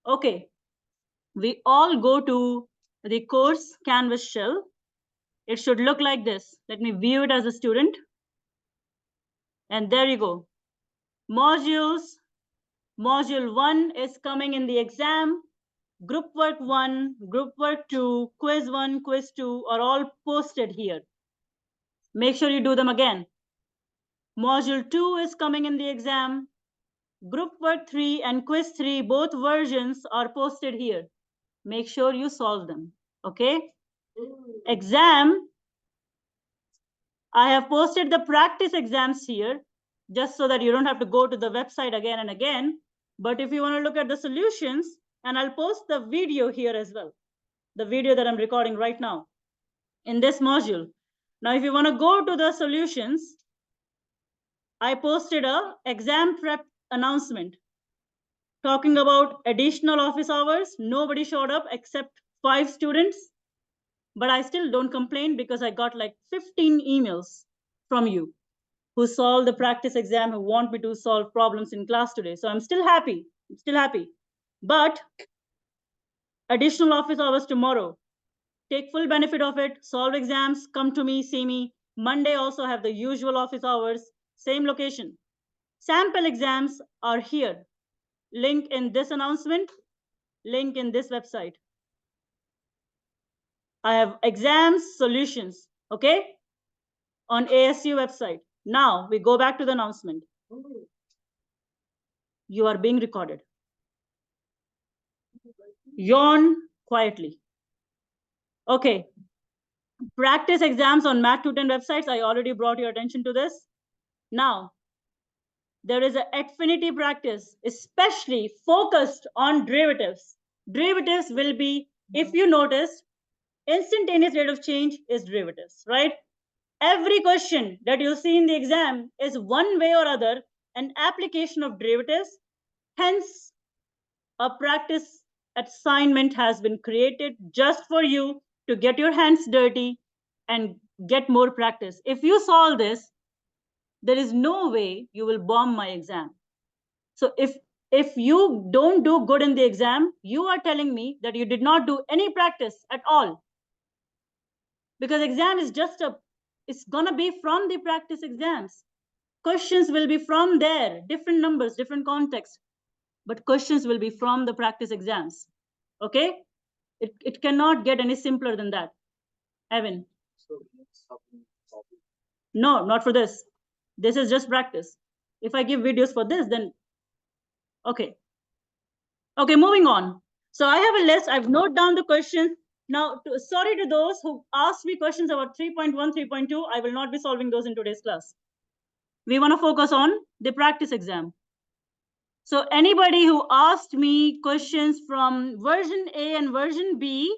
Okay, we all go to the course Canvas shell. It should look like this. Let me view it as a student. And there you go. Modules. Module 1 is coming in the exam. Group work 1, group work 2, quiz 1, quiz 2 are all posted here. Make sure you do them again. Module 2 is coming in the exam. Group work 3 and quiz 3, both versions are posted here. Make sure you solve them. Okay? Exam. I have posted the practice exams here just so that you don't have to go to the website again and again. But if you want to look at the solutions, and I'll post the video here as well, the video that I'm recording right now in this module. Now, if you want to go to the solutions, I posted a exam prep announcement talking about additional office hours. Nobody showed up except 5 students. But I still don't complain because I got like 15 emails from you who solved the practice exam, who want me to solve problems in class today. So I'm still happy. I'm still happy. But additional office hours tomorrow. Take full benefit of it. Solve exams. Come to me, see me. Monday also have the usual office hours. Same location. Sample exams are here. Link in this announcement. Link in this website. I have exams solutions. Okay? On ASU website. Now we go back to the announcement. You are being recorded. Yawn quietly. Okay. Practice exams on Math 210 websites. I already brought your attention to this. Now, there is an affinity practice, especially focused on derivatives. Derivatives will be, if you notice, instantaneous rate of change is derivatives, right? Every question that you see in the exam is one way or other an application of derivatives. Hence, a practice assignment has been created just for you to get your hands dirty and get more practice. If you solve this, there is no way you will bomb my exam. So if you don't do good in the exam, you are telling me that you did not do any practice at all. Because exam is just it's gonna be from the practice exams. Questions will be from there, different numbers, different context, but questions will be from the practice exams. Okay? It cannot get any simpler than that. Evan. No, not for this. This is just practice. If I give videos for this, then okay. Okay, moving on. So I have a list. I've noted down the questions. Now, sorry to those who asked me questions about 3.1, 3.2. I will not be solving those in today's class. We want to focus on the practice exam. So anybody who asked me questions from version A and version B,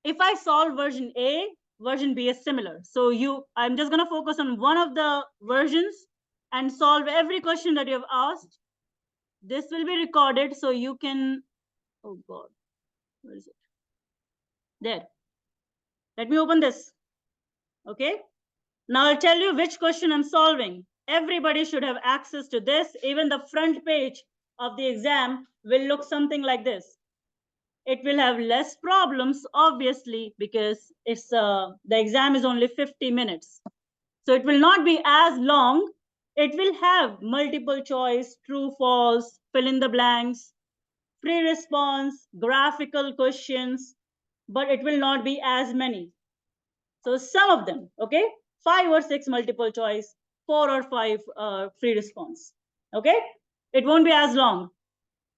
if I solve version A, version B is similar. So I'm just going to focus on one of the versions and solve every question that you have asked. This will be recorded so you can, oh God, where is it? There. Let me open this. Okay. Now I'll tell you which question I'm solving. Everybody should have access to this. Even the front page of the exam will look something like this. It will have less problems, obviously, because it's the exam is only 50 minutes. So it will not be as long. It will have multiple choice, true, false, fill in the blanks, free response, graphical questions, but it will not be as many. So some of them, okay, 5 or 6 multiple choice, 4 or 5 free response, okay? It won't be as long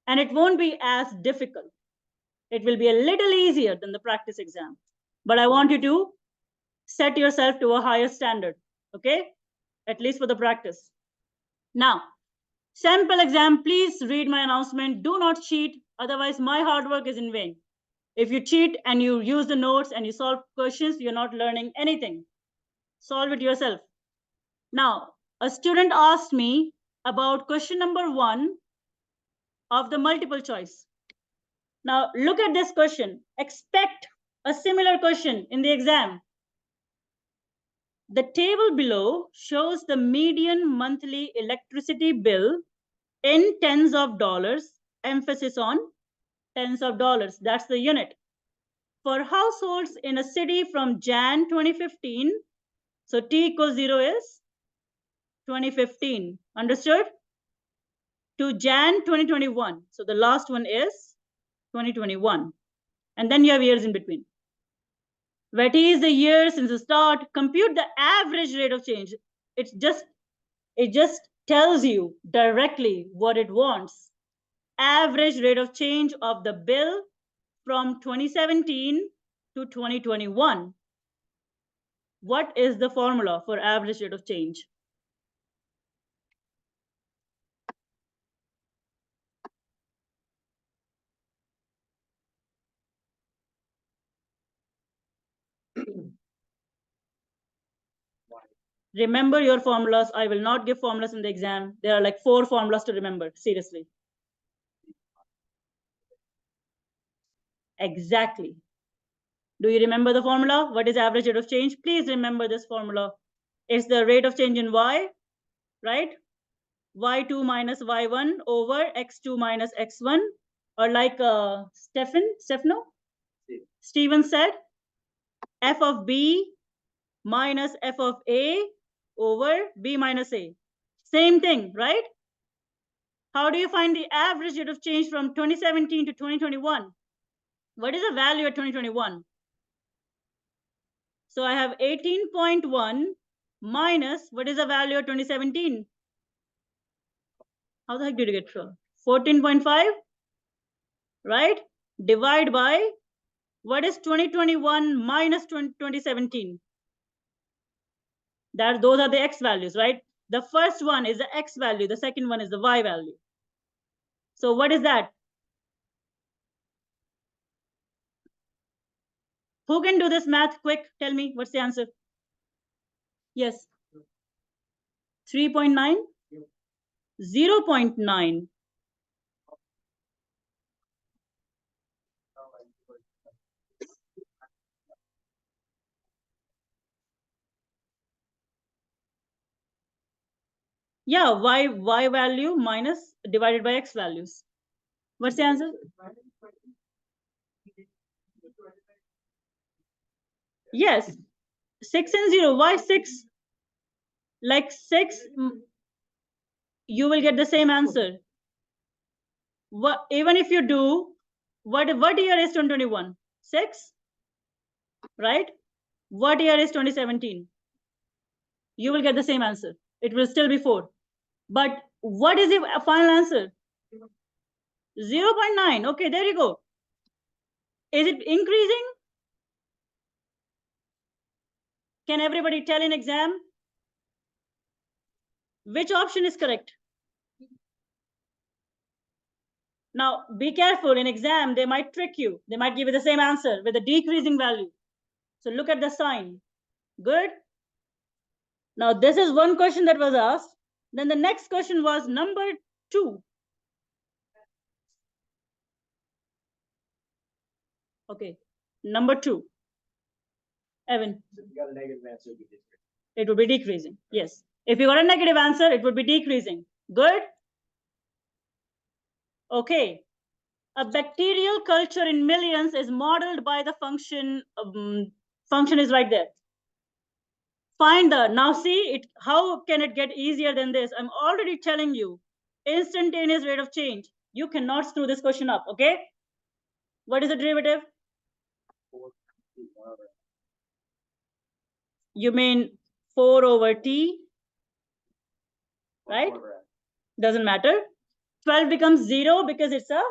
and it won't be as difficult. It will be a little easier than the practice exam, but I want you to set yourself to a higher standard, okay? At least for the practice. Now, sample exam, please read my announcement. Do not cheat, otherwise my hard work is in vain. If you cheat and you use the notes and you solve questions, you're not learning anything. Solve it yourself. Now, a student asked me about question number 1 of the multiple choice. Now, look at this question. Expect a similar question in the exam. The table below shows the median monthly electricity bill in tens of dollars, emphasis on tens of dollars. That's the unit. For households in a city from Jan 2015, so T equals 0 is 2015. Understood? To Jan 2021. So the last one is 2021. And then you have years in between. What is the year since the start? Compute the average rate of change. It just tells you directly what it wants. Average rate of change of the bill from 2017 to 2021. What is the formula for average rate of change? Remember your formulas. I will not give formulas in the exam. There are like 4 formulas to remember, seriously. Exactly. Do you remember the formula? What is average rate of change? Please remember this formula. It's the rate of change in y, right? y2 minus y1 over x2 minus x1. Or like Stephen said, f of b minus f of a over b minus a. Same thing, right? How do you find the average rate of change from 2017 to 2021? What is the value at 2021? So I have 18.1 minus, what is the value at 2017? How the heck did you get from? 14.5, right? Divide by, what is 2021 minus 2017? Those are the x values, right? The first one is the x value. The second one is the y value. So what is that? Who can do this math quick? Tell me, what's the answer? Yes. 3.9? 0.9. Yeah, y value minus divided by x values. What's the answer? Yes. 6 and 0. Why 6? Like 6, you will get the same answer. Even if you do, what year is 2021? 6? Right? What year is 2017? You will get the same answer. It will still be 4. But what is the final answer? 0.9. Okay, there you go. Is it increasing? Can everybody tell in exam? Which option is correct? Now, be careful in exam, they might trick you. They might give you the same answer with a decreasing value. So look at the sign. Good. Now, this is one question that was asked. Then the next question was number 2. Okay, number 2. Evan. If you got a negative answer, it would be decreasing. Yes. If you got a negative answer, it would be decreasing. Good. Okay. A bacterial culture in millions is modeled by the function. Function is right there. Find the, now see it. How can it get easier than this? I'm already telling you, instantaneous rate of change. You cannot screw this question up. Okay. What is the derivative? You mean 4 over t, right? Doesn't matter. 12 becomes 0 because it's a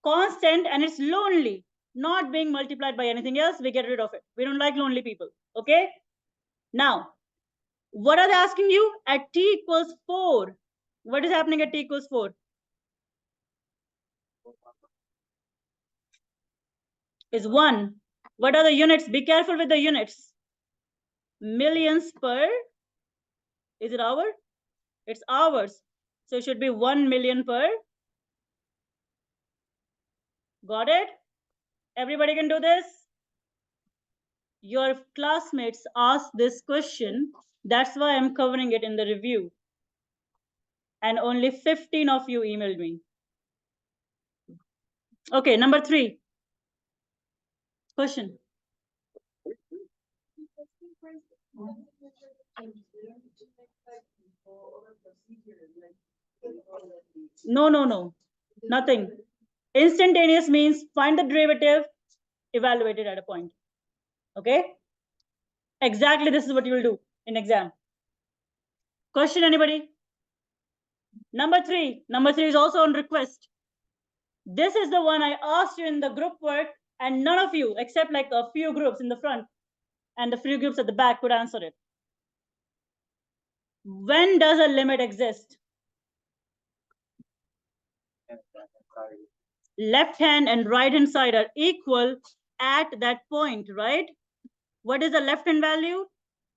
constant and it's lonely, not being multiplied by anything else. We get rid of it. We don't like lonely people. Okay. Now, what are they asking you? At t equals 4. What is happening at t equals 4? Is 1. What are the units? Be careful with the units. Millions per, is it hour? It's hours. So it should be 1 million per. Got it? Everybody can do this? Your classmates asked this question. That's why I'm covering it in the review. And only 15 of you emailed me. Okay, number 3. Question. No. Nothing. Instantaneous means find the derivative, evaluate it at a point. Okay? Exactly this is what you will do in exam. Question, anybody? Number 3. Number 3 is also on request. This is the one I asked you in the group work, and none of you, except like a few groups in the front and the few groups at the back, could answer it. When does a limit exist? Left hand and right hand side are equal at that point, right? What is the left hand value?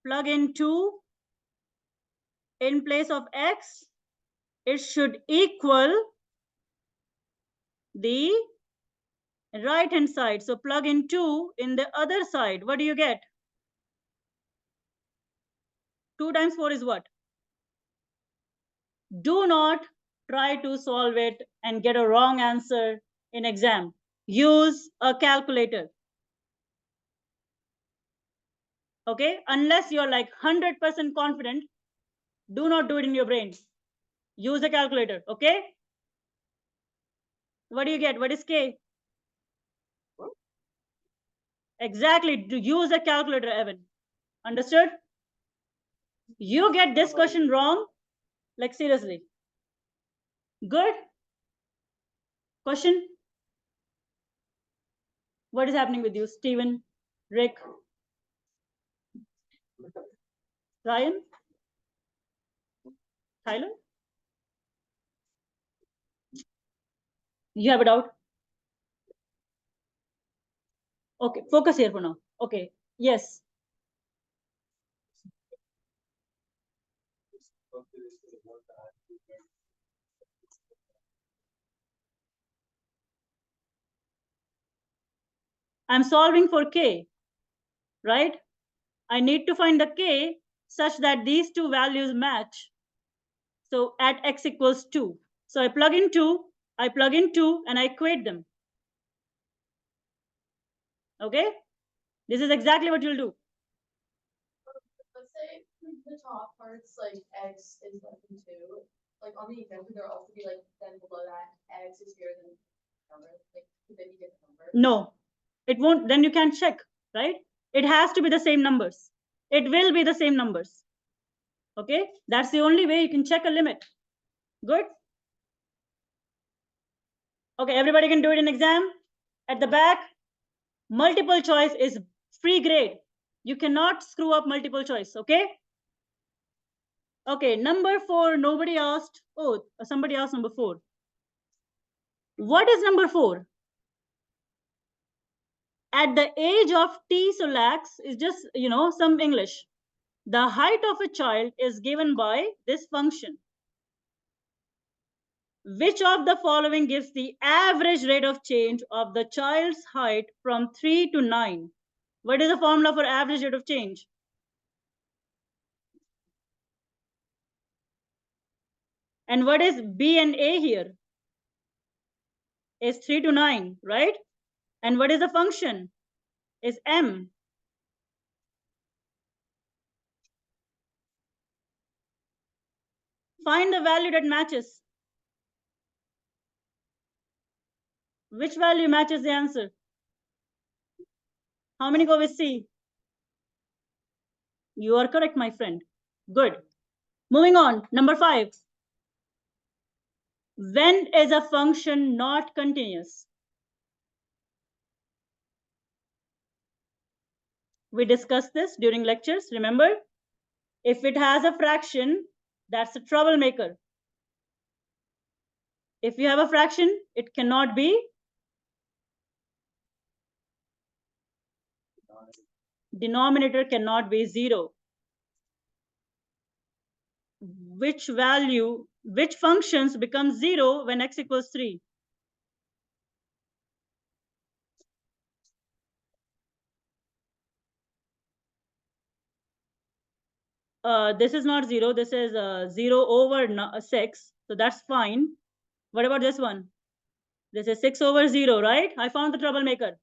Plug in 2 in place of x. It should equal the right hand side. So plug in 2 in the other side. What do you get? 2 times 4 is what? Do not try to solve it and get a wrong answer in exam. Use a calculator. Okay? Unless you're like 100% confident, do not do it in your brain. Use a calculator. Okay? What do you get? What is k? Exactly. To use a calculator, Evan. Understood? You get this question wrong, like seriously. Good? Question? What is happening with you, Steven, Rick, Ryan, Tyler? You have a doubt? Okay, focus here for now. Okay, yes. I'm solving for k, right? I need to find the k such that these two values match. So at x equals 2. So I plug in 2, and I equate them. Okay? This is exactly what you'll do. Let's say the top part's like x is less than 2. Like on the example, there'll also be like then below that x is greater than number. Like could they be different numbers? No, it won't. Then you can't check, right? It has to be the same numbers. It will be the same numbers. Okay, that's the only way you can check a limit. Good. Okay, everybody can do it in exam. At the back, multiple choice is free grade. You cannot screw up multiple choice. Okay. Okay, number 4. Nobody asked. Oh, somebody asked number 4. What is number 4? At the age of t, so lakhs is just, some English. The height of a child is given by this function. Which of the following gives the average rate of change of the child's height from 3 to 9? What is the formula for average rate of change? And what is B and A here? Is 3 to 9, right? And what is the function? Is M. Find the value that matches. Which value matches the answer? How many go with C? You are correct, my friend. Good. Moving on. Number 5. When is a function not continuous? We discussed this during lectures, remember? If it has a fraction, that's a troublemaker. If you have a fraction, it cannot be. Denominator cannot be 0. Which functions become 0 when x equals 3? This is not 0. This is 0 over 6. So that's fine. What about this one? This is 6 over 0, right? I found the troublemaker.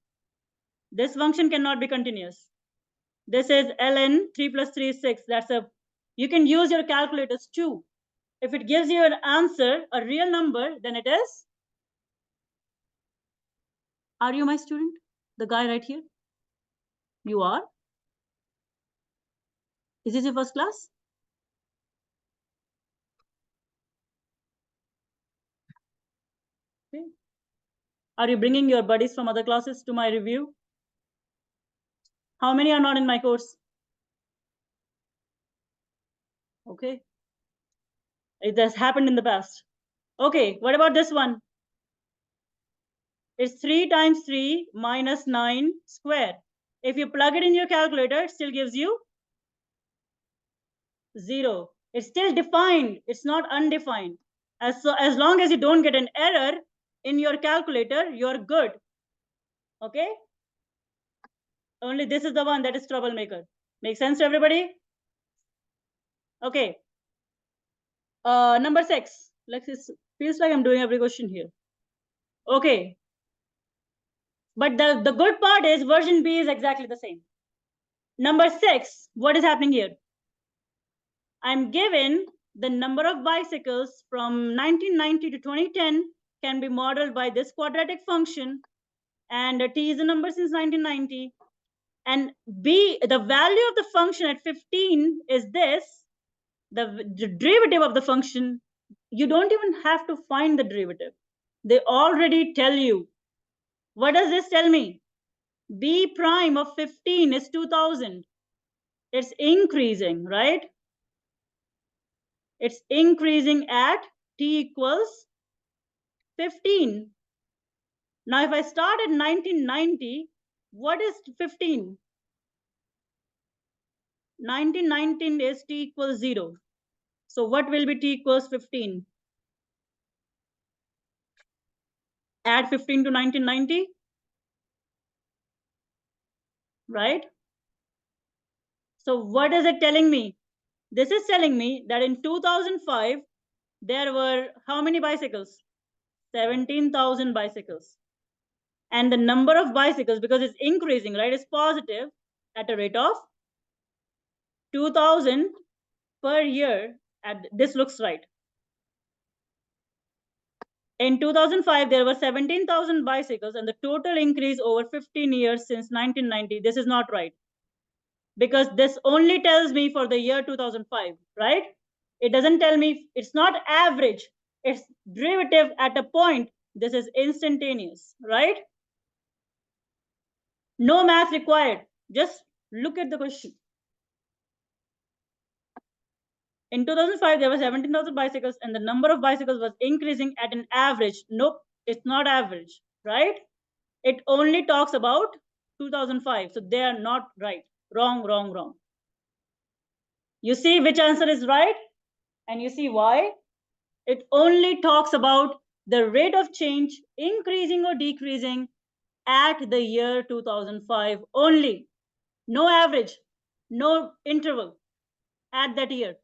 This function cannot be continuous. This is ln 3 plus 3 is 6. That's a, you can use your calculators too. If it gives you an answer, a real number, then it is. Are you my student? The guy right here? You are? Is this your first class? Okay. Are you bringing your buddies from other classes to my review? How many are not in my course? Okay. It has happened in the past. Okay, what about this one? It's 3 times 3 minus 9 square. If you plug it in your calculator, it still gives you 0. It's still defined. It's not undefined. As long as you don't get an error in your calculator, you're good. Okay? Only this is the one that is troublemaker. Make sense to everybody? Okay. Number 6. Feels like I'm doing every question here. Okay. But the good part is version B is exactly the same. Number 6, what is happening here? I'm given the number of bicycles from 1990 to 2010 can be modeled by this quadratic function, and t is a number since 1990. And B, the value of the function at 15 is this, the derivative of the function. You don't even have to find the derivative. They already tell you. What does this tell me? B prime of 15 is 2000. It's increasing, right? It's increasing at t equals 15. Now, if I start at 1990, what is 15? 1919 is t equals 0. So what will be t equals 15? Add 15 to 1990, right? So what is it telling me? This is telling me that in 2005, there were how many bicycles? 17,000 bicycles. And the number of bicycles, because it's increasing, right, is positive at a rate of 2,000 per year. This looks right. In 2005, there were 17,000 bicycles, and the total increase over 15 years since 1990. This is not right, because this only tells me for the year 2005, right? It doesn't tell me, it's not average, it's derivative at a point. This is instantaneous, right? No math required. Just look at the question. In 2005, there were 17,000 bicycles, and the number of bicycles was increasing at an average. Nope, it's not average, right? It only talks about 2005. So they are not right. Wrong, wrong, wrong. You see which answer is right? And you see why? It only talks about the rate of change increasing or decreasing at the year 2005 only. No average, no interval at that year.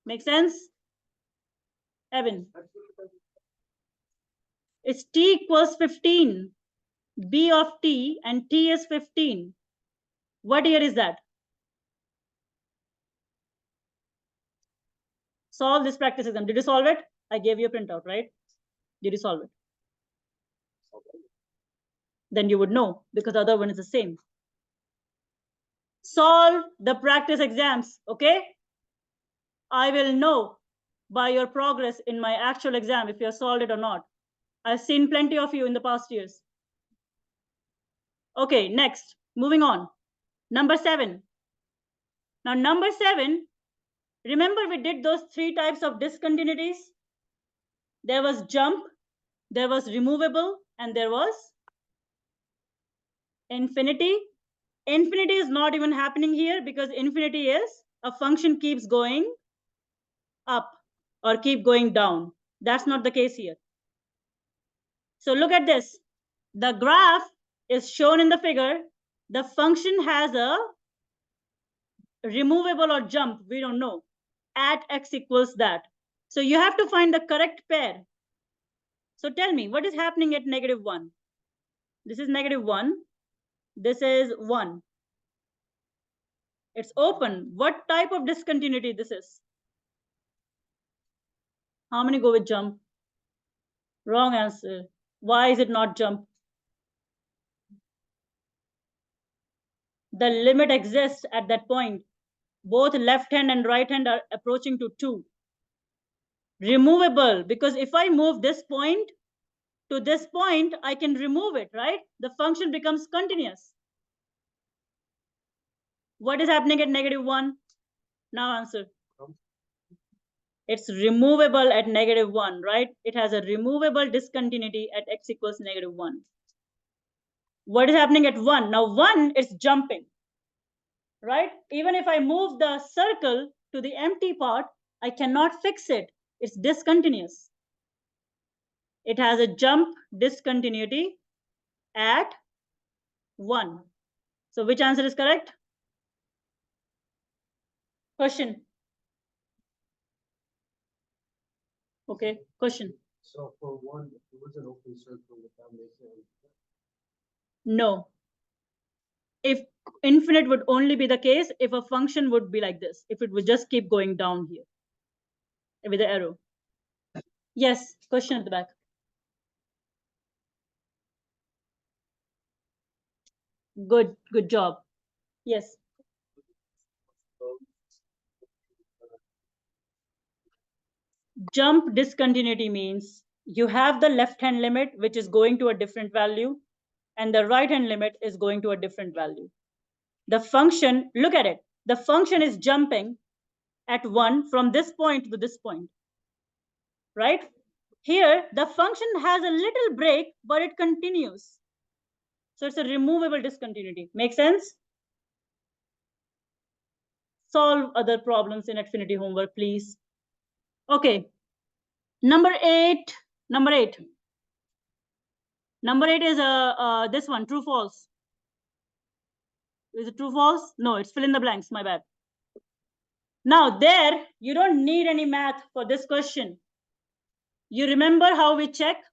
Make sense? Evan? It's t equals 15. B of t, and t is 15. What year is that? Solve this practice exam. Did you solve it? I gave you a printout, right? Did you solve it? Then you would know, because the other one is the same. Solve the practice exams, okay? I will know by your progress in my actual exam if you have solved it or not. I've seen plenty of you in the past years. Okay, next, moving on. Number 7. Now, number 7, remember we did those 3 types of discontinuities? There was jump, there was removable, and there was infinity. Infinity is not even happening here, because infinity is a function keeps going up or keep going down. That's not the case here. So look at this. The graph is shown in the figure. The function has a removable or jump, we don't know, at x equals that. So you have to find the correct pair. So tell me, what is happening at -1? This is -1. This is 1. It's open. What type of discontinuity this is? How many go with jump? Wrong answer. Why is it not jump? The limit exists at that point. Both left hand and right hand are approaching to 2. Removable, because if I move this point to this point, I can remove it, right? The function becomes continuous. What is happening at -1? Now answer. It's removable at -1, right? It has a removable discontinuity at x equals -1. What is happening at 1? Now 1 is jumping, right? Even if I move the circle to the empty part, I cannot fix it. It's discontinuous. It has a jump discontinuity at 1. So which answer is correct? Question. Okay, question. So for 1, if it was an open circle, the foundation. No. If infinite would only be the case if a function would be like this, if it would just keep going down here with the arrow. Yes, question at the back. Good job. Yes. Jump discontinuity means you have the left hand limit, which is going to a different value, and the right hand limit is going to a different value. The function, look at it, the function is jumping at 1 from this point to this point, right? Here, the function has a little break, but it continues. So it's a removable discontinuity. Make sense? Solve other problems in Affinity homework, please. Okay. Number 8. Number 8 is this one, true, false. Is it true, false? No, it's fill in the blanks, my bad. Now there, you don't need any math for this question. You remember how we check?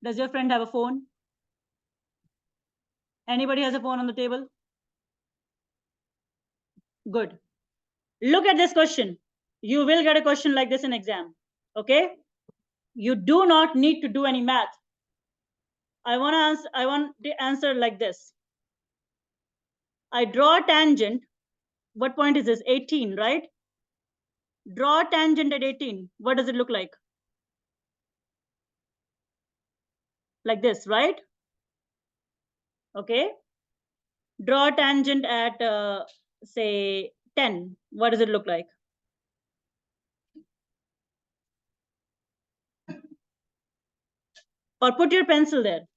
Does your friend have a phone? Anybody has a phone on the table? Good. Look at this question. You will get a question like this in exam. Okay? You do not need to do any math. I want to answer like this. I draw a tangent. What point is this? 18, right? Draw a tangent at 18. What does it look like? Like this, right? Okay. Draw a tangent at, say, 10. What does it look like? Or put your pencil there.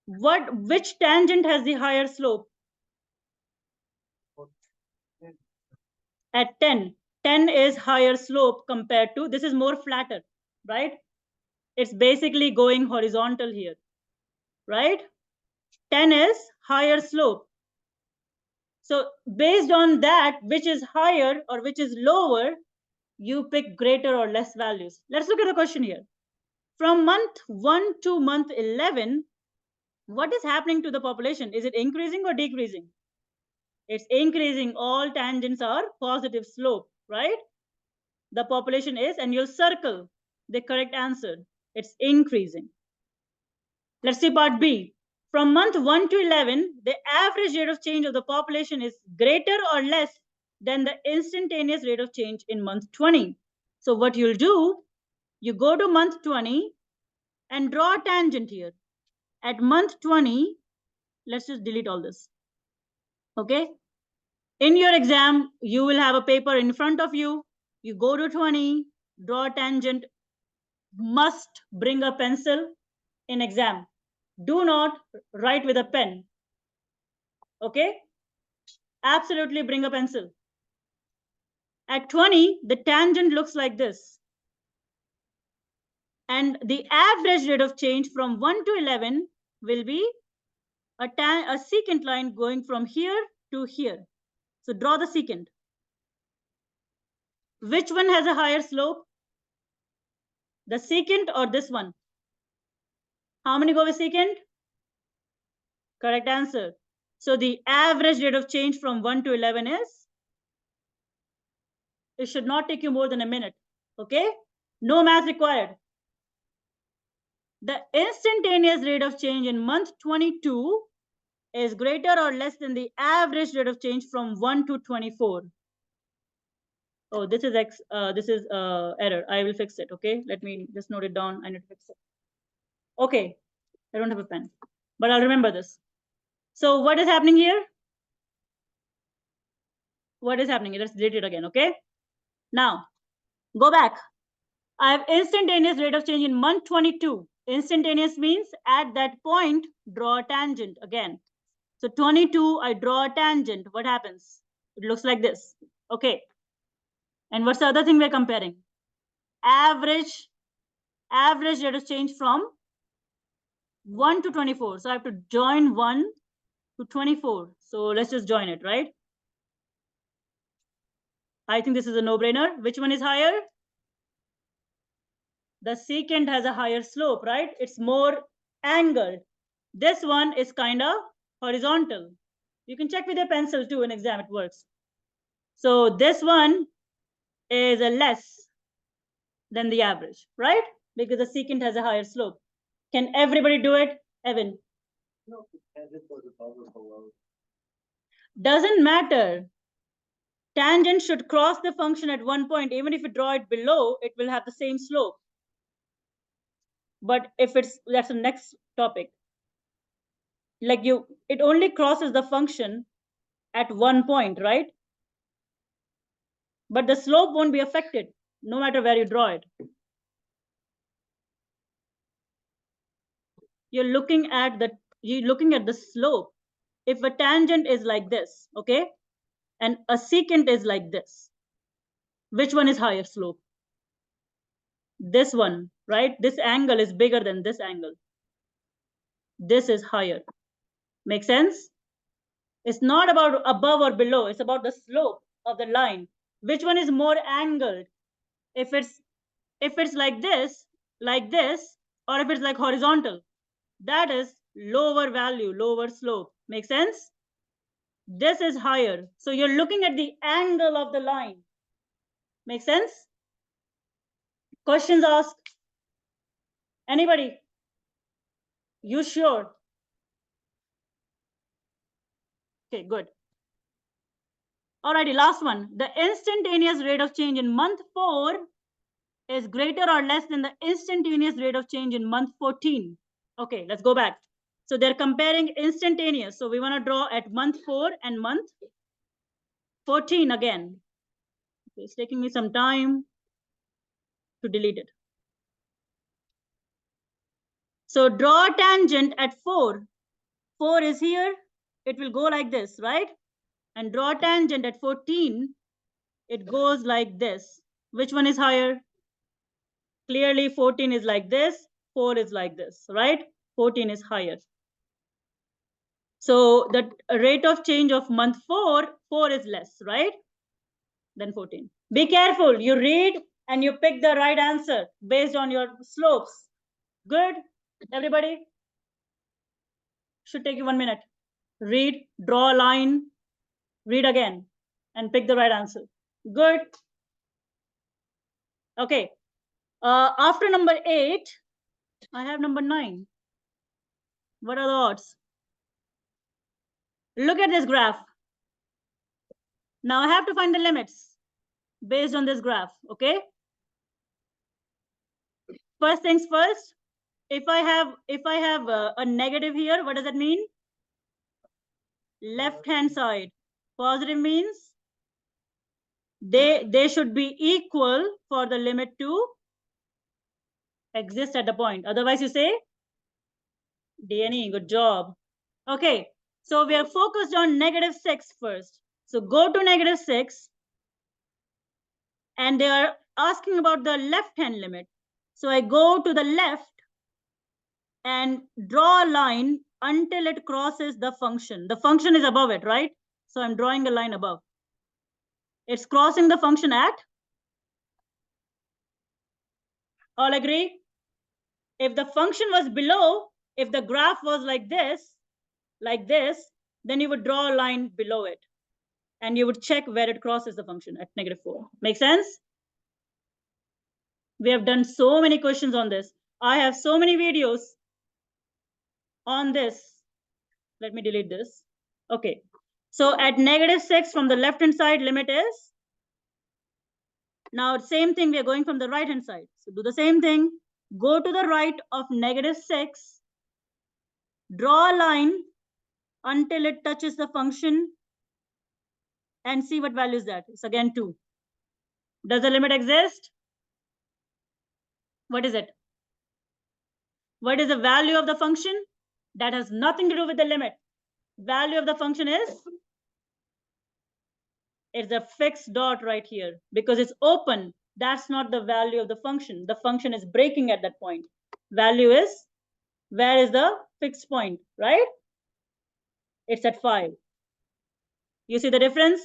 Which tangent has the higher slope? At 10. 10 is higher slope compared to, this is more flatter, right? It's basically going horizontal here, right? 10 is higher slope. So based on that, which is higher or which is lower, you pick greater or less values. Let's look at the question here. From month 1 to month 11, what is happening to the population? Is it increasing or decreasing? It's increasing. All tangents are positive slope, right? The population is, and you'll circle the correct answer. It's increasing. Let's see part B. From month 1 to 11, the average rate of change of the population is greater or less than the instantaneous rate of change in month 20. So what you'll do, you go to month 20 and draw a tangent here. At month 20, let's just delete all this. Okay? In your exam, you will have a paper in front of you. You go to 20, draw a tangent, must bring a pencil in exam. Do not write with a pen. Okay? Absolutely bring a pencil. At 20, the tangent looks like this. And the average rate of change from 1 to 11 will be a secant line going from here to here. So draw the secant. Which one has a higher slope? The secant or this one? How many go with secant? Correct answer. So the average rate of change from 1 to 11 is? It should not take you more than a minute. Okay? No math required. The instantaneous rate of change in month 22 is greater or less than the average rate of change from 1 to 24. Oh, this is error. I will fix it. Okay, let me just note it down. I need to fix it. Okay, I don't have a pen, but I'll remember this. So what is happening here? What is happening? Let's delete it again. Okay, now go back. I have instantaneous rate of change in month 22. Instantaneous means at that point, draw a tangent again. So 22, I draw a tangent. What happens? It looks like this. Okay. And what's the other thing we're comparing? Average rate of change from 1 to 24. So I have to join 1 to 24. So let's just join it, right? I think this is a no-brainer. Which one is higher? The secant has a higher slope, right? It's more angled. This one is kind of horizontal. You can check with your pencil too in exam, it works. So this one is a less than the average, right? Because the secant has a higher slope. Can everybody do it? Evan? No, tangent was above or below. Doesn't matter. Tangent should cross the function at one point. Even if you draw it below, it will have the same slope. But if that's the next topic. Like it only crosses the function at one point, right? But the slope won't be affected no matter where you draw it. You're looking at the slope. If a tangent is like this, okay, and a secant is like this, which one is higher slope? This one, right? This angle is bigger than this angle. This is higher. Make sense? It's not about above or below. It's about the slope of the line. Which one is more angled? If it's like this, or if it's like horizontal, that is lower value, lower slope. Make sense? This is higher. So you're looking at the angle of the line. Make sense? Questions asked? Anybody? You sure? Okay, good. Alrighty, last one. The instantaneous rate of change in month 4 is greater or less than the instantaneous rate of change in month 14. Okay, let's go back. So they're comparing instantaneous. So we want to draw at month 4 and month 14 again. Okay, it's taking me some time to delete it. So draw a tangent at 4. 4 is here. It will go like this, right? And draw a tangent at 14. It goes like this. Which one is higher? Clearly 14 is like this. 4 is like this, right? 14 is higher. So the rate of change of month 4 is less, right? Than 14. Be careful. You read and you pick the right answer based on your slopes. Good? Everybody? Should take you 1 minute. Read, draw a line, read again, and pick the right answer. Good? Okay. After number 8, I have number 9. What are the odds? Look at this graph. Now I have to find the limits based on this graph, okay? First things first, if I have a negative here, what does that mean? Left hand side. Positive means they should be equal for the limit to exist at the point. Otherwise you say DNE, good job. Okay, so we are focused on -6 first. So go to -6 and they are asking about the left hand limit. So I go to the left and draw a line until it crosses the function. The function is above it, right? So I'm drawing a line above. It's crossing the function at? All agree? If the function was below, if the graph was like this, then you would draw a line below it. And you would check where it crosses the function at -4. Make sense? We have done so many questions on this. I have so many videos on this. Let me delete this. Okay. So at -6 from the left-hand side, limit is? Now, same thing, we are going from the right-hand side. So do the same thing. Go to the right of -6. Draw a line until it touches the function and see what value is that. It's again 2. Does the limit exist? What is it? What is the value of the function? That has nothing to do with the limit. Value of the function is? It's a fixed dot right here because it's open. That's not the value of the function. The function is breaking at that point. Value is, where is the fixed point, right? It's at 5. You see the difference?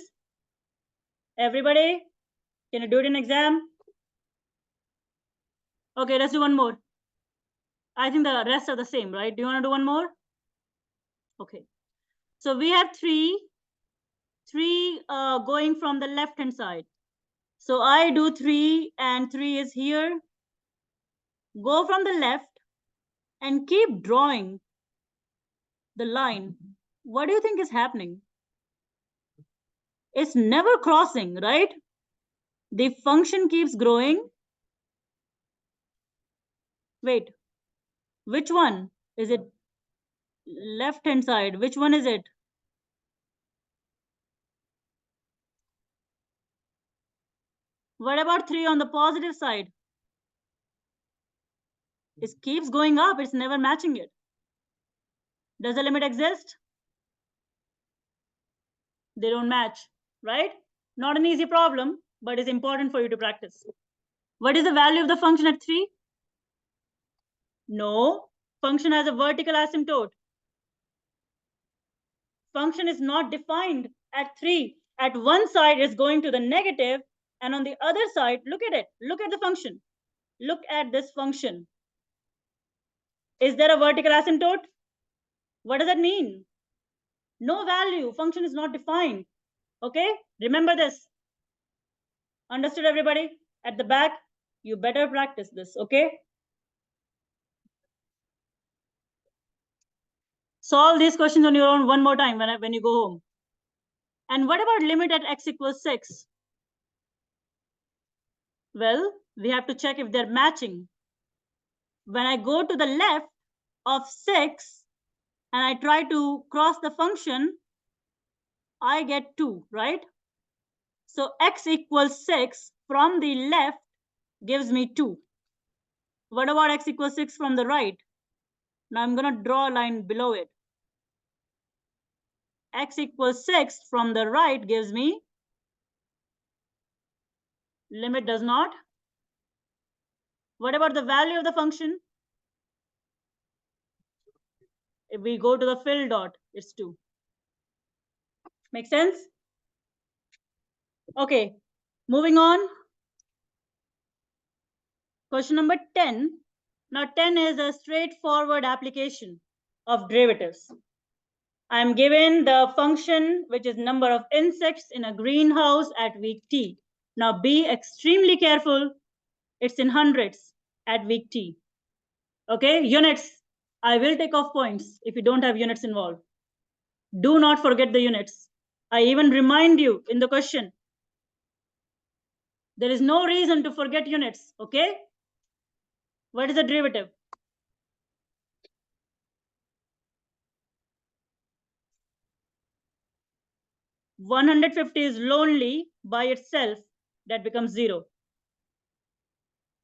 Everybody, can you do it in exam? Okay, let's do one more. I think the rest are the same, right? Do you want to do one more? Okay. So we have three going from the left-hand side. So I do 3 and 3 is here. Go from the left and keep drawing the line. What do you think is happening? It's never crossing, right? The function keeps growing. Wait, which one? Is it left-hand side? Which one is it? What about 3 on the positive side? It keeps going up. It's never matching it. Does the limit exist? They don't match, right? Not an easy problem, but it's important for you to practice. What is the value of the function at 3? No, function has a vertical asymptote. Function is not defined at 3. At one side is going to the negative, and on the other side, look at it. Look at the function. Look at this function. Is there a vertical asymptote? What does that mean? No value. Function is not defined. Okay, remember this. Understood, everybody? At the back, you better practice this, okay? Solve these questions on your own one more time when you go home. And what about limit at x equals 6? Well, we have to check if they're matching. When I go to the left of 6 and I try to cross the function, I get 2, right? So x equals 6 from the left gives me 2. What about x equals 6 from the right? Now I'm going to draw a line below it. X equals 6 from the right gives me, limit does not. What about the value of the function? If we go to the fill dot, it's 2. Make sense? Okay, moving on. Question number 10. Now 10 is a straightforward application of derivatives. I'm given the function, which is number of insects in a greenhouse at week t. Now be extremely careful. It's in hundreds at week t. Okay, units. I will take off points if you don't have units involved. Do not forget the units. I even remind you in the question. There is no reason to forget units, okay? What is the derivative? $150 is lonely by itself, that becomes 0.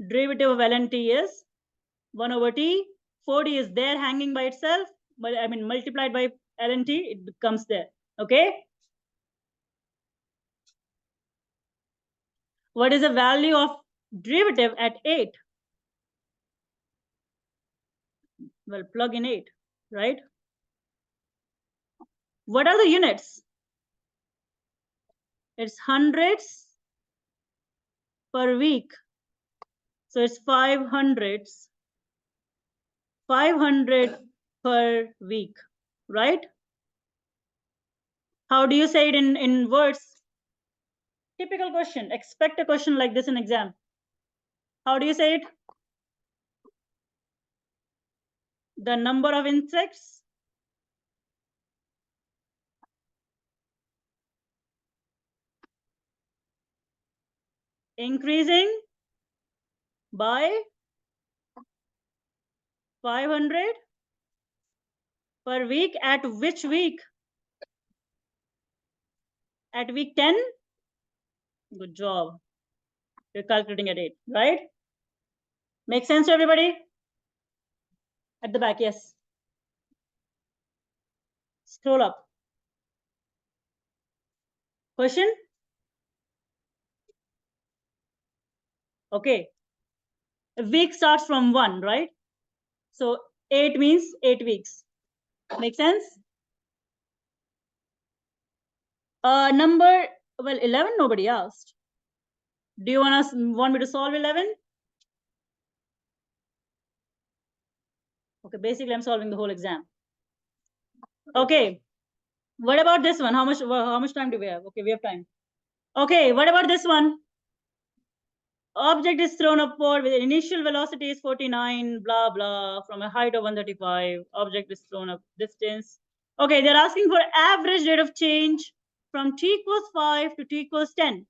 Derivative of ln t is 1 over t. 40 is there hanging by itself, but I mean multiplied by ln t, it becomes there, okay? What is the value of derivative at 8? Well, plug in 8, right? What are the units? It's hundreds per week. So it's 500 per week, right? How do you say it in words? Typical question. Expect a question like this in exam. How do you say it? The number of insects increasing by 500 per week at which week? At week 10? Good job. You're calculating at 8, right? Make sense to everybody? At the back, yes. Scroll up. Question? Okay. A week starts from 1, right? So 8 means 8 weeks. Make sense? Number, well, 11, nobody asked. Do you want me to solve 11? Okay, basically I'm solving the whole exam. Okay. What about this one? How much time do we have? Okay, we have time. Okay, what about this one? Object is thrown upward with initial velocity is 49, blah, blah, from a height of 135. Object is thrown up distance. Okay, they're asking for average rate of change from t equals 5 to t equals 10.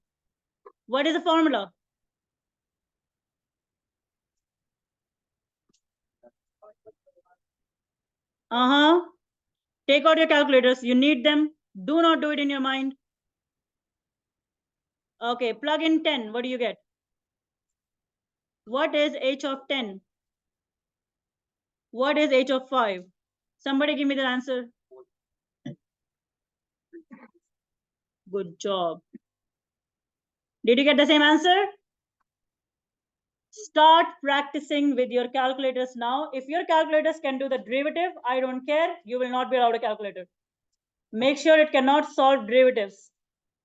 What is the formula? Take out your calculators. You need them. Do not do it in your mind. Okay, plug in 10. What do you get? What is h of 10? What is h of 5? Somebody give me the answer. Good job. Did you get the same answer? Start practicing with your calculators now. If your calculators can do the derivative, I don't care. You will not be allowed a calculator. Make sure it cannot solve derivatives.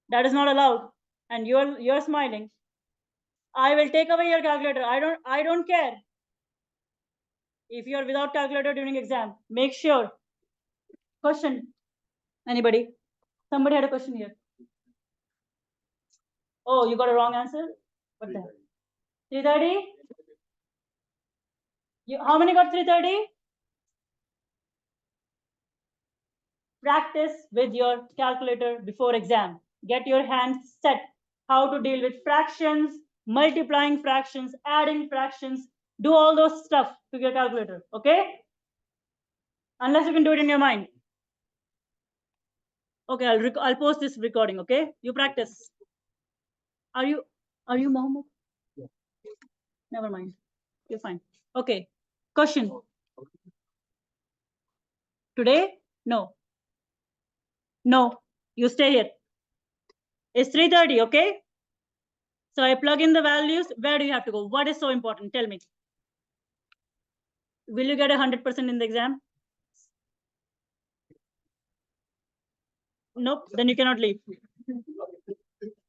That is not allowed. And you're smiling. I will take away your calculator. I don't care. If you're without calculator during exam, make sure. Question. Anybody? Somebody had a question here. Oh, you got a wrong answer? What the hell? 330? How many got 330? Practice with your calculator before exam. Get your hands set how to deal with fractions, multiplying fractions, adding fractions. Do all those stuff to your calculator, okay? Unless you can do it in your mind. Okay, I'll post this recording, okay? You practice. Are you Mohammed? Yeah. Never mind. You're fine. Okay. Question. Today? No. No. You stay here. It's 3:30, okay? So I plug in the values. Where do you have to go? What is so important? Tell me. Will you get 100% in the exam? Nope. Then you cannot leave.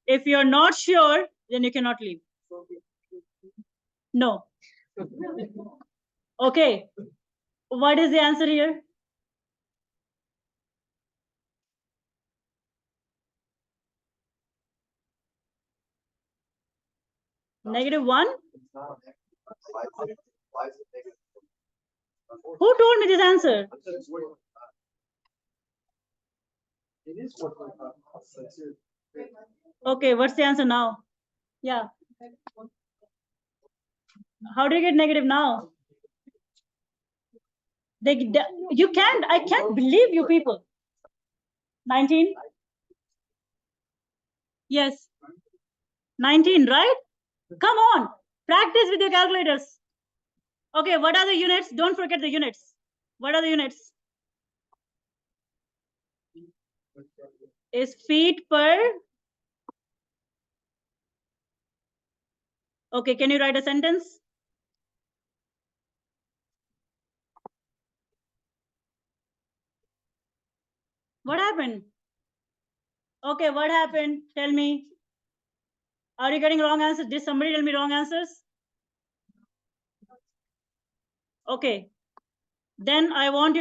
If you're not sure, then you cannot leave. No. Okay. What is the answer here? -1? Who told me this answer? It is 1.5. Okay, what's the answer now? Yeah. How do you get negative now? You can't, I can't believe you people. 19? Yes. 19, right? Come on, practice with your calculators. Okay, what are the units? Don't forget the units. What are the units? Is feet per. Okay, can you write a sentence? What happened? Okay, what happened? Tell me. Are you getting wrong answers? Did somebody tell me wrong answers? Okay. Then I want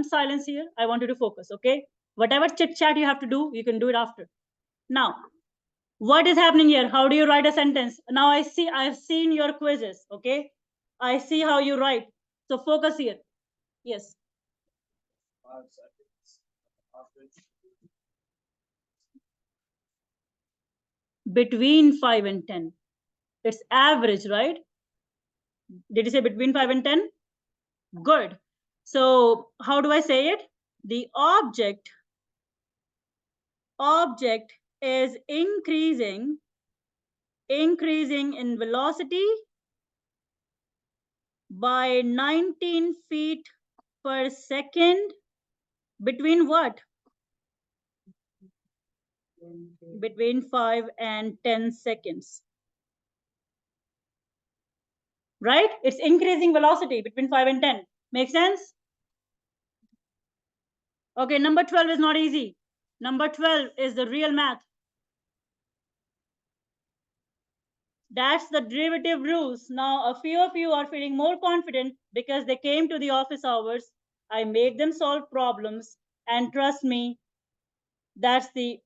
silence here. I want you to focus. Okay. Whatever chit chat you have to do, you can do it after. Now, what is happening here? How do you write a sentence? Now I've seen your quizzes. Okay. I see how you write. So focus here. Yes. 5 seconds. Average. Between 5 and 10. It's average, right? Did you say between 5 and 10? Good. So how do I say it? The object is increasing in velocity by 19 feet per second between what? Between 5 and 10 seconds. Right? It's increasing velocity between 5 and 10. Make sense? Okay, number 12 is not easy. Number 12 is the real math. That's the derivative rules. Now, a few of you are feeling more confident because they came to the office hours. I made them solve problems, and trust me, that's the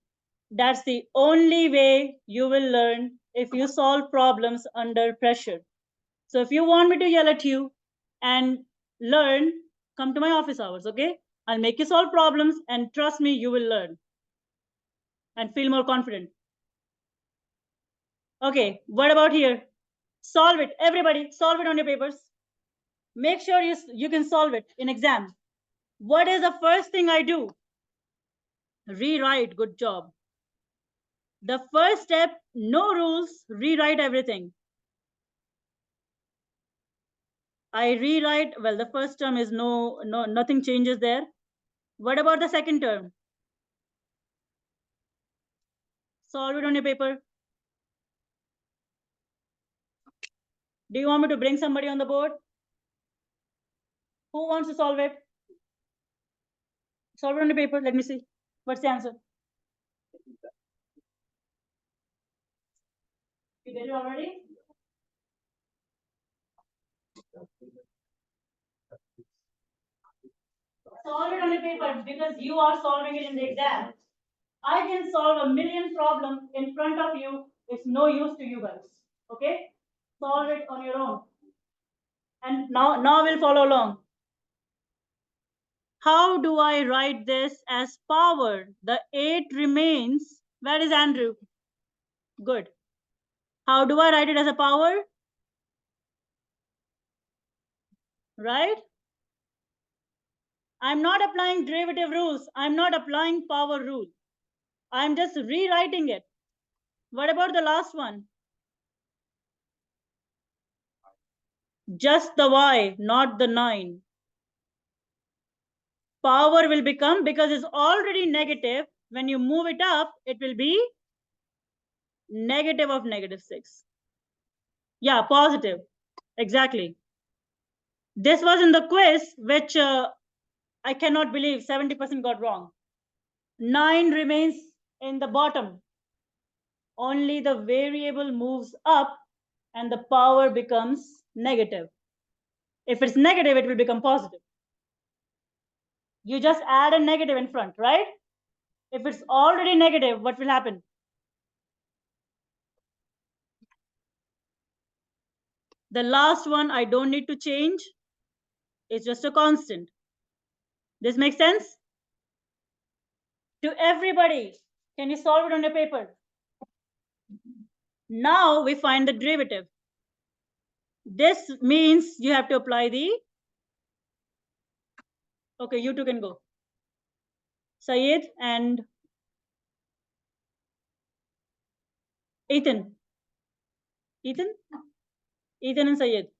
only way you will learn, if you solve problems under pressure. So if you want me to yell at you and learn, come to my office hours, okay? I'll make you solve problems, and trust me, you will learn and feel more confident. Okay, what about here? Solve it. Everybody, solve it on your papers. Make sure you can solve it in exam. What is the first thing I do? Rewrite. Good job. The first step, no rules, rewrite everything. I rewrite, well, the first term is nothing changes there. What about the second term? Solve it on your paper. Do you want me to bring somebody on the board? Who wants to solve it? Solve it on the paper. Let me see. What's the answer? You did it already? Solve it on your paper because you are solving it in the exam. I can solve a million problems in front of you. It's no use to you guys. Okay? Solve it on your own. And now we'll follow along. How do I write this as power? The 8 remains. Where is Andrew? Good. How do I write it as a power? Right? I'm not applying derivative rules. I'm not applying power rule. I'm just rewriting it. What about the last one? Just the y, not the 9. Power will become, because it's already negative, when you move it up, it will be negative of -6. Yeah, positive. Exactly. This was in the quiz, which I cannot believe 70% got wrong. 9 remains in the bottom. Only the variable moves up and the power becomes negative. If it's negative, it will become positive. You just add a negative in front, right? If it's already negative, what will happen? The last one, I don't need to change. It's just a constant. This makes sense? To everybody, can you solve it on your paper? Now we find the derivative. This means you have to apply the... Okay, you two can go. Syed and Ethan. Ethan and Syed.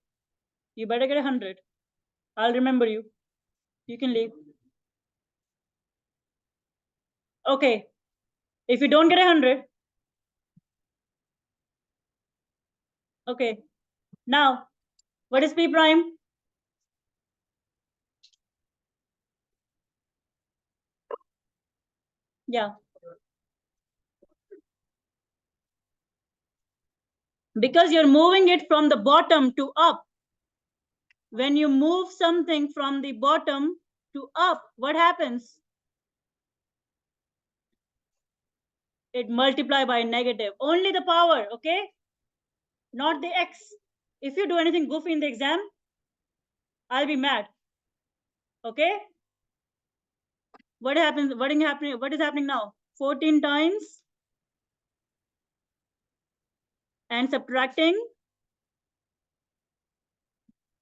You better get 100. I'll remember you. You can leave. Okay. If you don't get 100. Okay. Now, what is P prime? Yeah. Because you're moving it from the bottom to up. When you move something from the bottom to up, what happens? It multiply by negative. Only the power, okay? Not the x. If you do anything goofy in the exam, I'll be mad. Okay? What happens? What is happening now? 14 times and subtracting.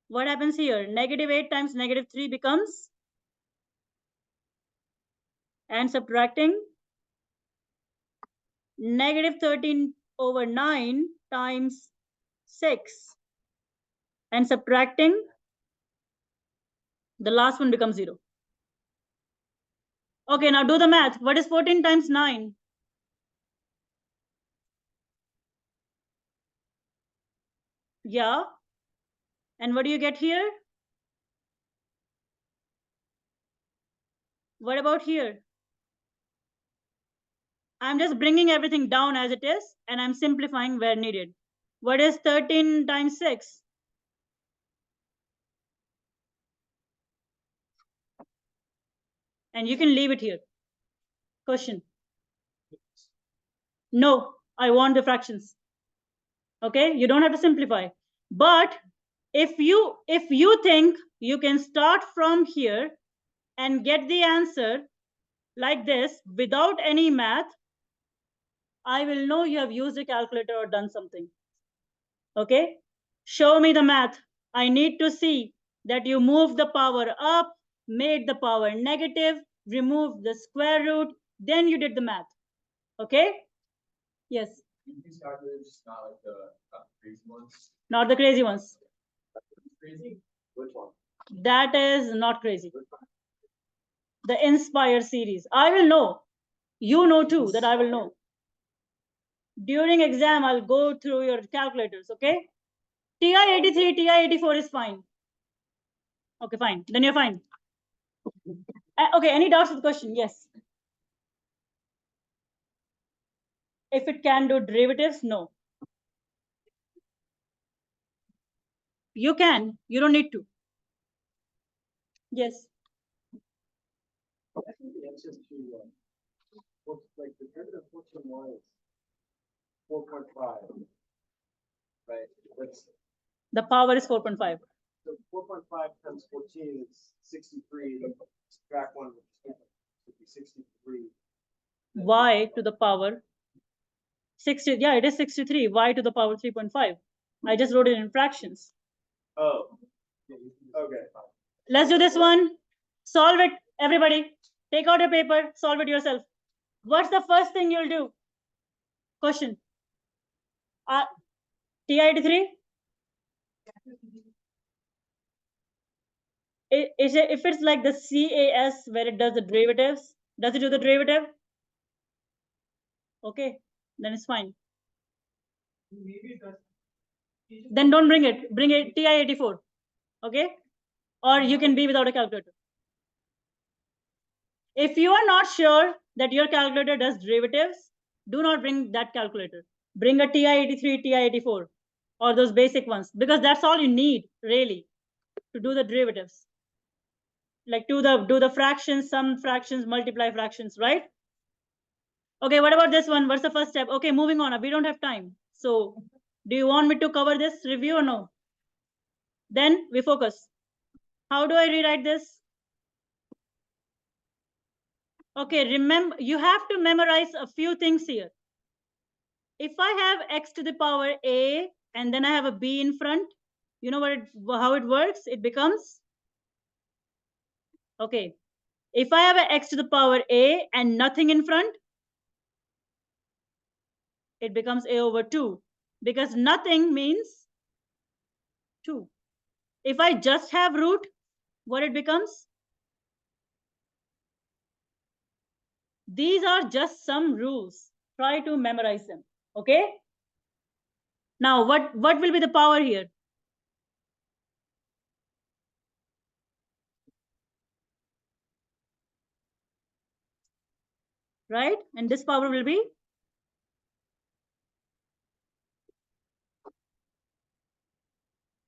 What happens here? Negative 8 times negative 3 becomes, and subtracting, negative 13 over 9 times 6, and subtracting, the last one becomes 0. Okay, now do the math. What is 14 times 9? Yeah. And what do you get here? What about here? I'm just bringing everything down as it is, and I'm simplifying where needed. What is 13 times 6? And you can leave it here. Question. No, I want the fractions. Okay, you don't have to simplify. But if you think you can start from here and get the answer like this without any math, I will know you have used a calculator or done something. Okay, show me the math. I need to see that you moved the power up, made the power negative, removed the square root, then you did the math. Okay? Yes. These calculators, not like the crazy ones. Not the crazy ones. Crazy? Which one? That is not crazy. The Inspire series. I will know. You know too that I will know. During exam, I'll go through your calculators, okay? TI-83, TI-84 is fine. Okay, fine. Then you're fine. Okay, any doubts with the question? Yes. If it can do derivatives, no. You can. You don't need to. Yes. I think the answer to, like the derivative of 14y is 4.5. Right, that's, The power is 4.5. so 4.5 times 14 is 63, then subtract 1, which would be 63. Y to the power 60. Yeah, it is 63. Y to the power 3.5. I just wrote it in fractions. Oh, okay. Let's do this one. Solve it, everybody. Take out your paper, solve it yourself. What's the first thing you'll do? Question. TI-83? If it's like the CAS where it does the derivatives, does it do the derivative? Okay, then it's fine. Then don't bring it. Bring it TI-84. Okay? Or you can be without a calculator. If you are not sure that your calculator does derivatives, do not bring that calculator. Bring a TI-83, TI-84, or those basic ones, because that's all you need, really, to do the derivatives. Like do the fractions, sum fractions, multiply fractions, right? Okay, what about this one? What's the first step? Okay, moving on. We don't have time. So do you want me to cover this review or no? Then we focus. How do I rewrite this? Okay, remember, you have to memorize a few things here. If I have x to the power a and then I have a b in front, you know how it works? It becomes, okay. If I have an x to the power a and nothing in front, it becomes a over 2, because nothing means 2. If I just have root, what it becomes? These are just some rules. Try to memorize them, okay? Now, what will be the power here? Right? And this power will be?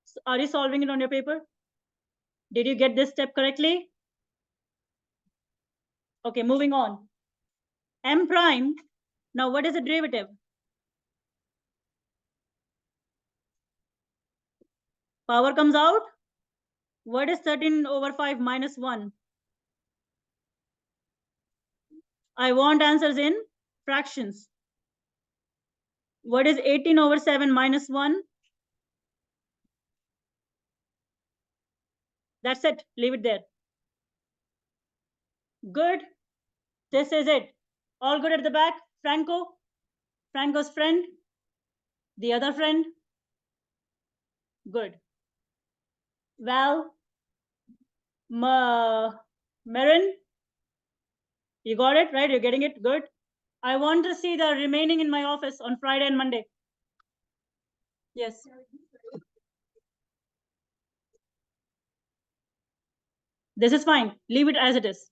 So are you solving it on your paper? Did you get this step correctly? Okay, moving on. M prime. Now, what is the derivative? Power comes out. What is 13 over 5 minus 1? I want answers in fractions. What is 18 over 7 minus 1? That's it. Leave it there. Good. This is it. All good at the back? Franco? Franco's friend? The other friend? Good. Val? Marin? You got it, right? You're getting it? Good. I want to see the remaining in my office on Friday and Monday. Yes. This is fine. Leave it as it is.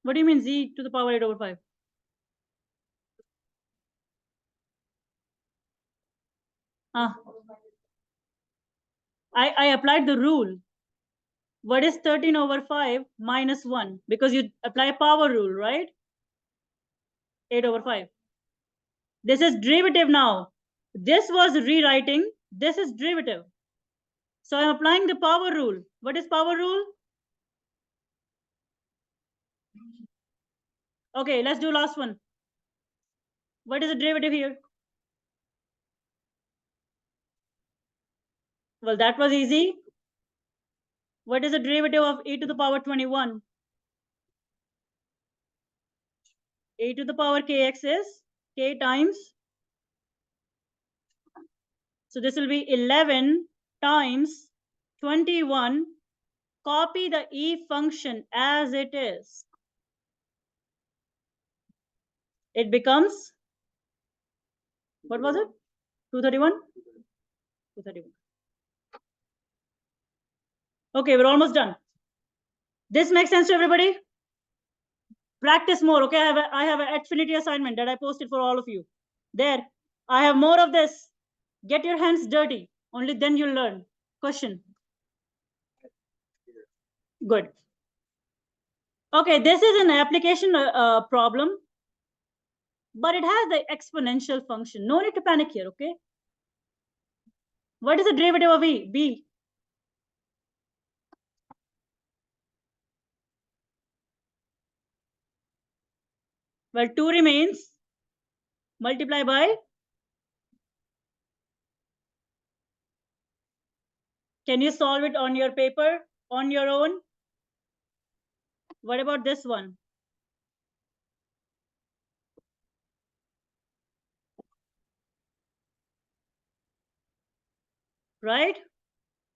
What do you mean z to the power 8 over 5? I applied the rule. What is 13 over 5 minus 1? Because you apply power rule, right? 8 over 5. This is derivative now. This was rewriting. This is derivative. So I'm applying the power rule. What is power rule? Okay, let's do last one. What is the derivative here? Well, that was easy. What is the derivative of e to the power 21? E to the power kx is k times. So this will be 11 times 21. Copy the e function as it is. It becomes, what was it? 231? 231. Okay, we're almost done. This makes sense to everybody? Practice more, okay? I have an Xfinity assignment that I posted for all of you. There, I have more of this. Get your hands dirty. Only then you'll learn. Question? Good. Okay, this is an application problem, but it has the exponential function. No need to panic here, okay? What is the derivative of e? B. Well, 2 remains. Multiply by. Can you solve it on your paper, on your own? What about this one? Right?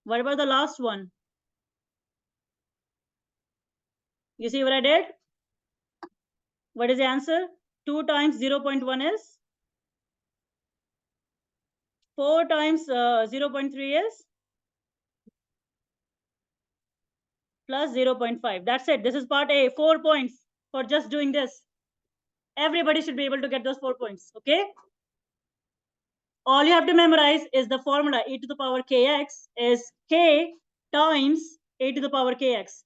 What about the last one? You see what I did? What is the answer? 2 times 0.1 is? 4 times 0.3 is? Plus 0.5. That's it. This is part A. 4 points for just doing this. Everybody should be able to get those 4 points. Okay? All you have to memorize is the formula e to the power kx is k times a to the power kx.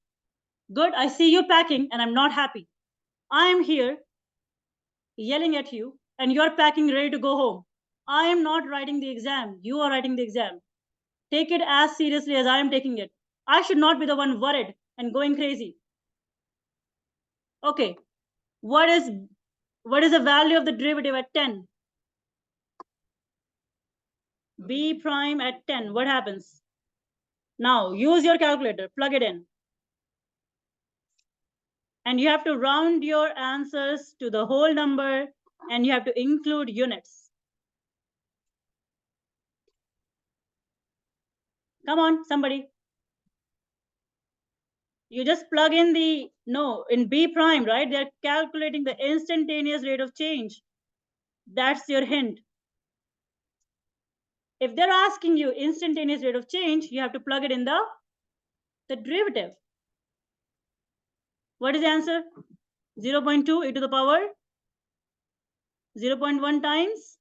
Good. I see you packing and I'm not happy. I am here yelling at you and you're packing ready to go home. I am not writing the exam. You are writing the exam. Take it as seriously as I am taking it. I should not be the one worried and going crazy. Okay. What is the value of the derivative at 10? B prime at 10. What happens? Now use your calculator, plug it in. And you have to round your answers to the whole number and you have to include units. Come on, somebody. You just plug in in B prime, right? They're calculating the instantaneous rate of change. That's your hint. If they're asking you instantaneous rate of change, you have to plug it in the derivative. What is the answer? 0.2 e to the power 0.1 times.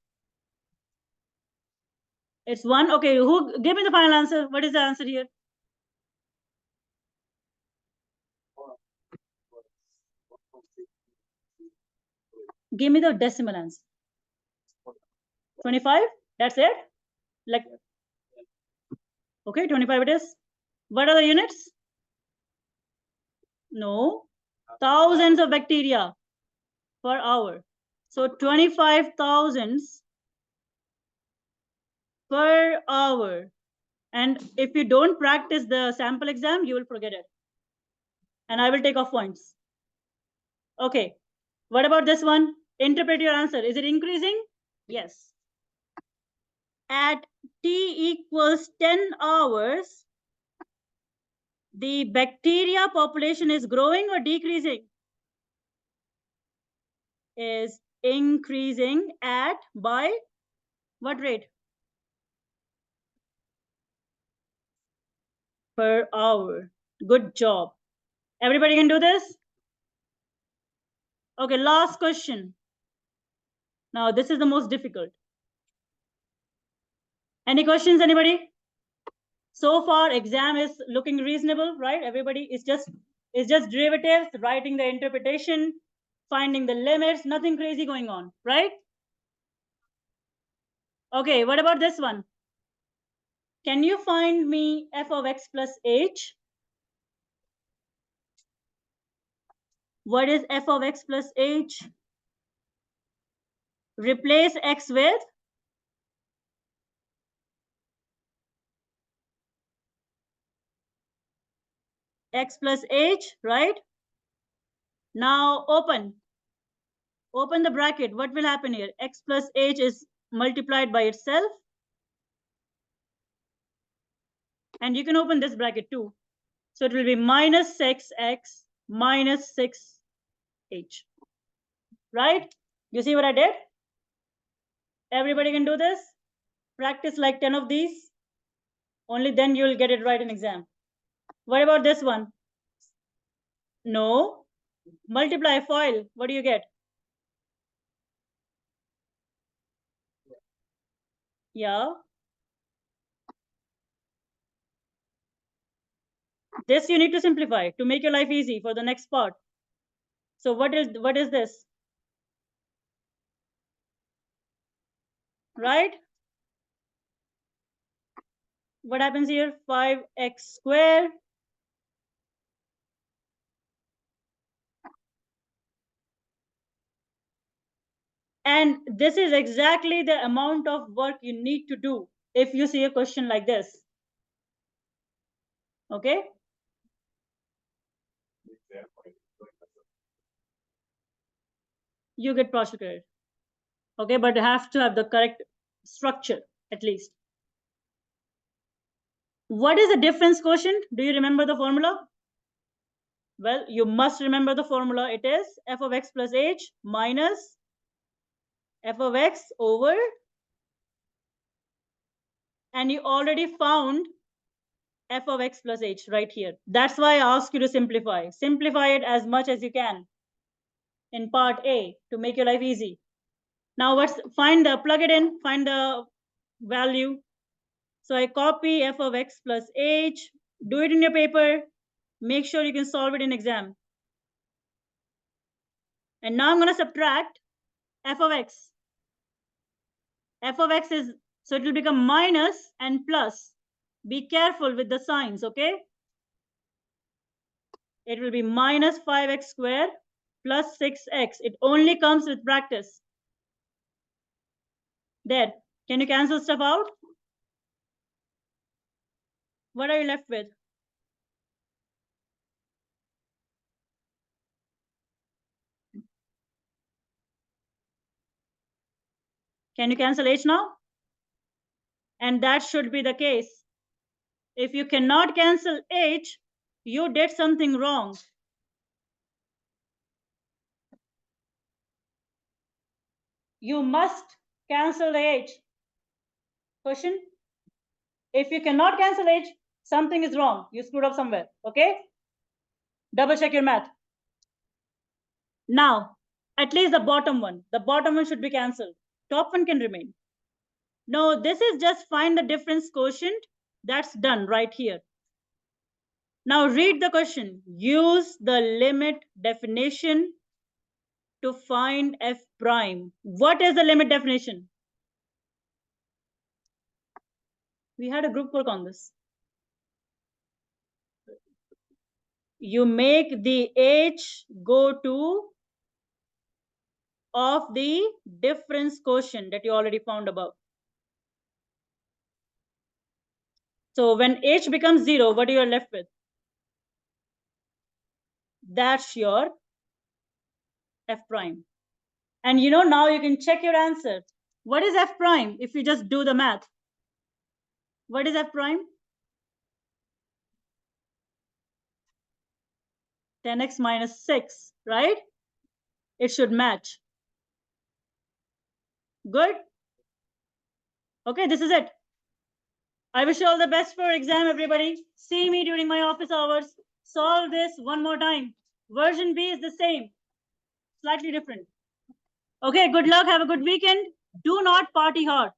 It's 1. Okay, who give me the final answer? What is the answer here? Give me the decimal answer. 25, that's it? Like, okay, 25 it is. What are the units? No, thousands of bacteria per hour. So 25,000 per hour. And if you don't practice the sample exam, you will forget it. And I will take off points. Okay, what about this one? Interpret your answer. Is it increasing? Yes. At t equals 10 hours, the bacteria population is growing or decreasing? Is increasing at by what rate? Per hour. Good job. Everybody can do this? Okay, last question. Now, this is the most difficult. Any questions, anybody? So far, exam is looking reasonable, right? Everybody is just derivatives, writing the interpretation, finding the limits, nothing crazy going on, right? Okay, what about this one? Can you find me f of x plus h? What is f of x plus h? Replace x with x plus h, right? Now open the bracket. What will happen here? X plus h is multiplied by itself. And you can open this bracket too. So it will be minus 6x minus 6h. Right? You see what I did? Everybody can do this. Practice like 10 of these. Only then you will get it right in exam. What about this one? No. Multiply, FOIL. What do you get? Yeah. This you need to simplify to make your life easy for the next part. So what is this? Right? What happens here? 5x squared. And this is exactly the amount of work you need to do if you see a question like this. Okay? You get partial credit. Okay, but you have to have the correct structure at least. What is the difference quotient? Do you remember the formula? Well, you must remember the formula. It is f of x plus h minus f of x over, and you already found f of x plus h right here. That's why I ask you to simplify. Simplify it as much as you can in part A to make your life easy. Now let's plug it in, find the value. So I copy f of x plus h, do it in your paper, make sure you can solve it in exam. And now I'm going to subtract f of x. F of x is, so it will become minus and plus. Be careful with the signs, okay? It will be minus 5x squared plus 6x. It only comes with practice. There. Can you cancel stuff out? What are you left with? Can you cancel h now? And that should be the case. If you cannot cancel h, you did something wrong. You must cancel the h. Question? If you cannot cancel h, something is wrong. You screwed up somewhere, okay? Double check your math. Now, at least the bottom one should be cancelled. Top one can remain. No, this is just find the difference quotient. That's done right here. Now read the question. Use the limit definition to find f prime. What is the limit definition? We had a group work on this. You make the h go to of the difference quotient that you already found above. So when h becomes 0, what are you left with? That's your f prime. And you know, now you can check your answer. What is f prime if you just do the math? What is f prime? 10x minus 6, right? It should match. Good? Okay, this is it. I wish you all the best for exam, everybody. See me during my office hours. Solve this one more time. Version B is the same, slightly different. Okay, good luck. Have a good weekend. Do not party hard.